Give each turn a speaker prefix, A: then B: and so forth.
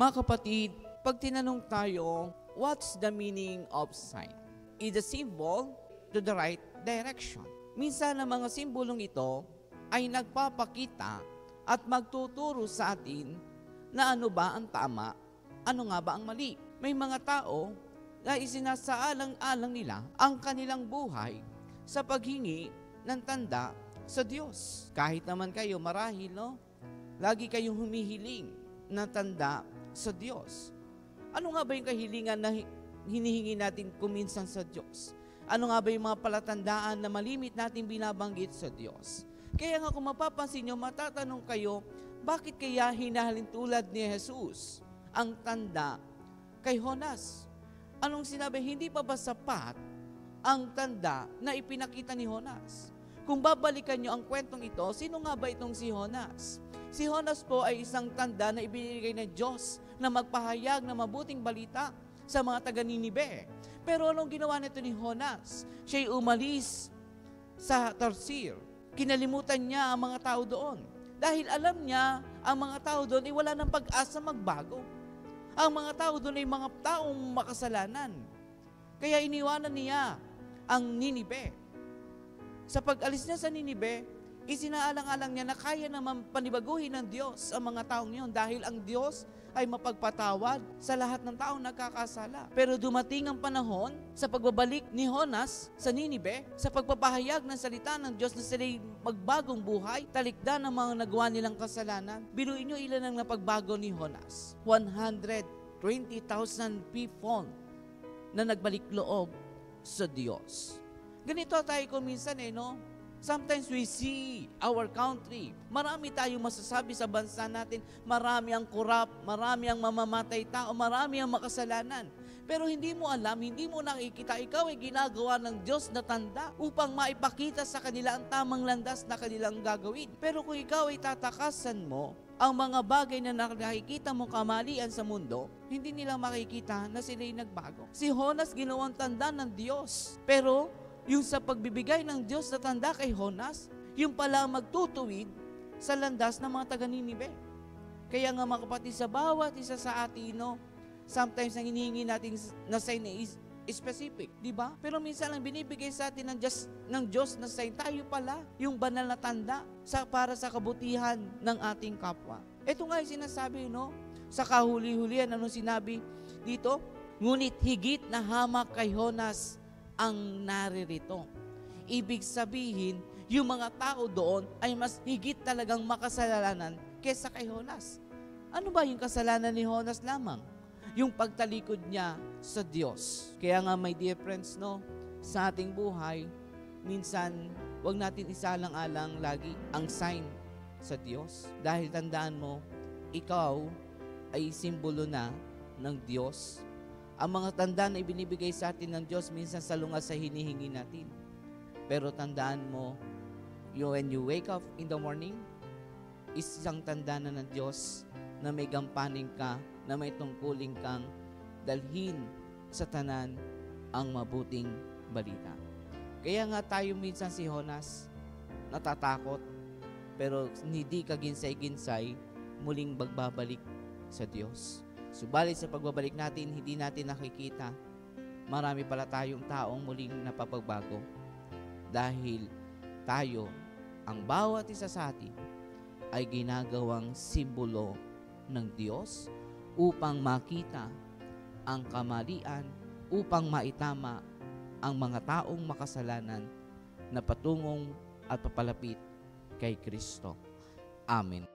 A: Mga kapatid, pag tinanong tayo, what's the meaning of sign? It's a symbol to the right direction. Minsan ang mga simbolong ito ay nagpapakita at magtuturo sa atin na ano ba ang tama, ano nga ba ang mali. May mga tao na isinasaalang-alang nila ang kanilang buhay sa paghingi ng tanda sa Diyos. Kahit naman kayo marahil, no? Lagi kayong humihiling ng tanda sa Diyos. Ano nga ba yung kahilingan na hinihingi natin kuminsan sa Diyos? Ano nga ba yung mga palatandaan na malimit natin binabanggit sa Diyos? Kaya nga kung mapapansin nyo, matatanong kayo, bakit kaya hinahalin tulad ni Jesus ang tanda kay Jonas? Anong sinabi? Hindi pa ba sapat ang tanda na ipinakita ni Jonas? Kung babalikan nyo ang kwentong ito, sino nga ba itong si Jonas? Si Jonas po ay isang tanda na ibinigay ng Diyos na magpahayag ng mabuting balita sa mga taga-Ninibe. Pero anong ginawa nito ni Jonas? Siya'y umalis sa Tarsir. Kinalimutan niya ang mga tao doon. Dahil alam niya, ang mga tao doon ay wala ng pag-asa magbago. Ang mga tao doon ay mga taong makasalanan. Kaya iniwanan niya ang Ninibe. Sa pag-alis niya sa Ninibe, isinaalang-alang niya na kaya naman panibaguhin ng Diyos ang mga taong yun dahil ang Diyos ay mapagpatawad sa lahat ng taong nagkakasala. Pero dumating ang panahon sa pagbabalik ni Jonas sa Ninibe, sa pagpapahayag ng salita ng Diyos na sila'y magbagong buhay, talikdan ang mga nagawa nilang kasalanan. Biruin nyo ilan ang napagbago ni Jonas. 120,000 people na nagbalik loob sa Diyos. Ganito tayo kung minsan no? Sometimes we see our country. Marami tayong masasabi sa bansa natin. Marami ang korap, marami ang mamamatay tao, marami ang makasalanan. Pero hindi mo alam, hindi mo nakikita, ikaw ay ginagawa ng Diyos na tanda upang maipakita sa kanila ang tamang landas na kanilang gagawin. Pero kung ikaw ay tatakasan mo ang mga bagay na nakikita mo kamalian sa mundo, hindi nila makikita na sila'y nagbago. Si Jonas ginawang tanda ng Diyos. Pero yung sa pagbibigay ng Diyos na tanda kay Jonas, yung pala magtutuwid sa landas ng mga taga-Ninibe. Kaya nga mga kapatid, sa bawat isa sa atin, sometimes ang hinihingi natin na sign is specific, di ba? Pero minsan ang binibigay sa atin ng Diyos na sign, tayo pala yung banal na tanda para sa kabutihan ng ating kapwa. Ito nga yung sinasabi, sa kahuli-hulihan, anong sinabi dito? Ngunit higit na hamak kay Jonas ang naririto. Ibig sabihin, yung mga tao doon ay mas higit talagang makasalanan kesa kay Jonas. Ano ba yung kasalanan ni Jonas lamang? Yung pagtalikod niya sa Diyos. Kaya nga my dear friends, sa ating buhay, minsan wag natin isalang-alang lagi ang sign sa Diyos. Dahil tandaan mo, ikaw ay simbolo na ng Diyos. Ang mga tanda na ibinibigay sa atin ng Diyos minsan salungat sa hinihingi natin. Pero tandaan mo, when you wake up in the morning, isang tanda na ng Diyos na may gampanin ka, na may tungkulin kang dalhin sa tanan ang mabuting balita. Kaya nga tayo minsan si Jonas, natatakot, pero hindi kaginsay-ginsay muling magbabalik sa Diyos. Subalit sa pagbabalik natin, hindi natin nakikita. Marami pala tayong taong muling napapagbago. Dahil tayo, ang bawat isa sa atin, ay ginagawang simbolo ng Diyos upang makita ang kamalian, upang maitama ang mga taong makasalanan na patungong at papalapit kay Kristo. Amen.